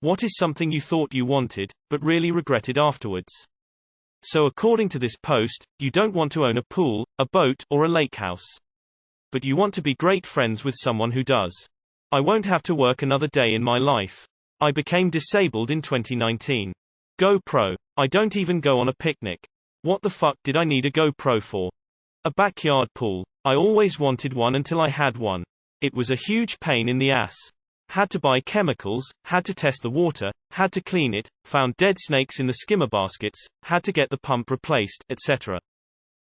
What is something you thought you wanted, but really regretted afterwards? So according to this post, you don't want to own a pool, a boat, or a lake house. But you want to be great friends with someone who does. I won't have to work another day in my life. I became disabled in 2019. GoPro. I don't even go on a picnic. What the fuck did I need a GoPro for? A backyard pool. I always wanted one until I had one. It was a huge pain in the ass. Had to buy chemicals, had to test the water, had to clean it, found dead snakes in the skimmer baskets, had to get the pump replaced, etc.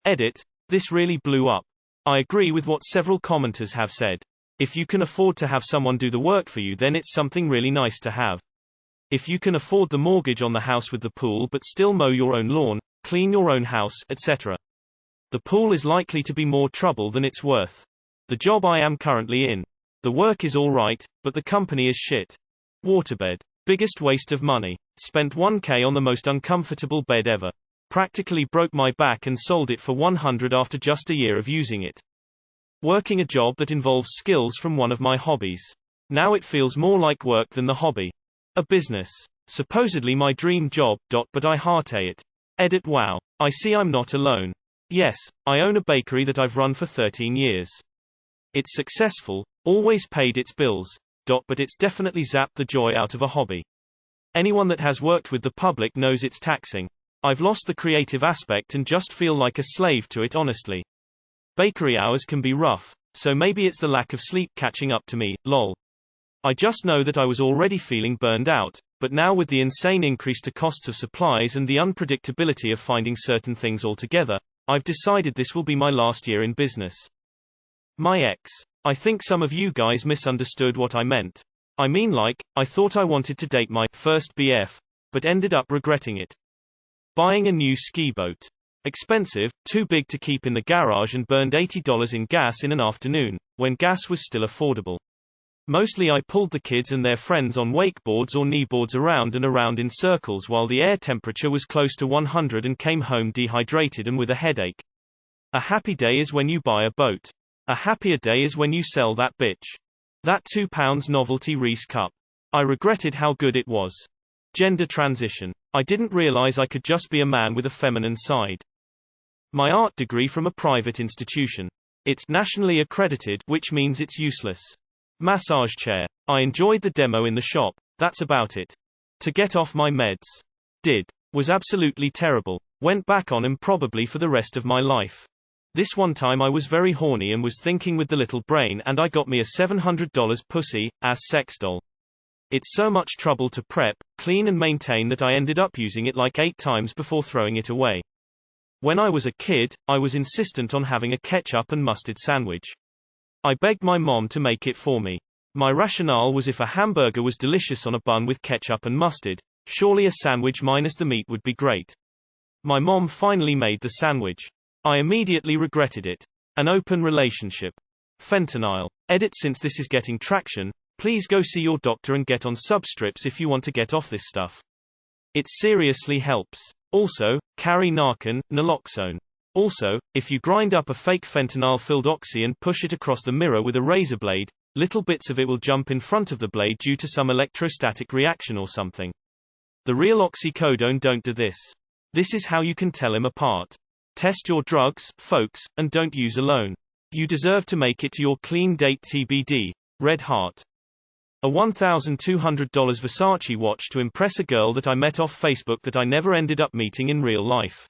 Edit. This really blew up. I agree with what several commenters have said. If you can afford to have someone do the work for you, then it's something really nice to have. If you can afford the mortgage on the house with the pool but still mow your own lawn, clean your own house, etc. The pool is likely to be more trouble than it's worth. The job I am currently in. The work is alright, but the company is shit. Waterbed. Biggest waste of money. Spent $1,000 on the most uncomfortable bed ever. Practically broke my back and sold it for $100 after just a year of using it. Working a job that involves skills from one of my hobbies. Now it feels more like work than the hobby. A business. Supposedly my dream job, but I heart it. Edit. Wow. I see I'm not alone. Yes, I own a bakery that I've run for 13 years. It's successful, always paid its bills, but it's definitely zapped the joy out of a hobby. Anyone that has worked with the public knows it's taxing. I've lost the creative aspect and just feel like a slave to it, honestly. Bakery hours can be rough, so maybe it's the lack of sleep catching up to me, lol. I just know that I was already feeling burned out, but now with the insane increase to costs of supplies and the unpredictability of finding certain things altogether, I've decided this will be my last year in business. My ex. I think some of you guys misunderstood what I meant. I mean, like, I thought I wanted to date my first BF, but ended up regretting it. Buying a new ski boat. Expensive, too big to keep in the garage, and burned $80 in gas in an afternoon, when gas was still affordable. Mostly I pulled the kids and their friends on wakeboards or kneeboards around and around in circles while the air temperature was close to 100 and came home dehydrated and with a headache. A happy day is when you buy a boat. A happier day is when you sell that bitch. That £2 novelty Reese cup. I regretted how good it was. Gender transition. I didn't realize I could just be a man with a feminine side. My art degree from a private institution. It's nationally accredited, which means it's useless. Massage chair. I enjoyed the demo in the shop, that's about it. To get off my meds. Was absolutely terrible. Went back on 'em probably for the rest of my life. This one time I was very horny and was thinking with the little brain, and I got me a $700 pussy ass sex doll. It's so much trouble to prep, clean and maintain that I ended up using it like 8 times before throwing it away. When I was a kid, I was insistent on having a ketchup and mustard sandwich. I begged my mom to make it for me. My rationale was if a hamburger was delicious on a bun with ketchup and mustard, surely a sandwich minus the meat would be great. My mom finally made the sandwich. I immediately regretted it. An open relationship. Fentanyl. Edit. Since this is getting traction, please go see your doctor and get on substrips if you want to get off this stuff. It seriously helps. Also, carry Narcan, naloxone. Also, if you grind up a fake fentanyl-filled oxy and push it across the mirror with a razor blade, little bits of it will jump in front of the blade due to some electrostatic reaction or something. The real oxycodone don't do this. This is how you can tell him apart. Test your drugs, folks, and don't use alone. You deserve to make it to your clean date TBD. Red Heart. A $1,200 Versace watch to impress a girl that I met off Facebook that I never ended up meeting in real life.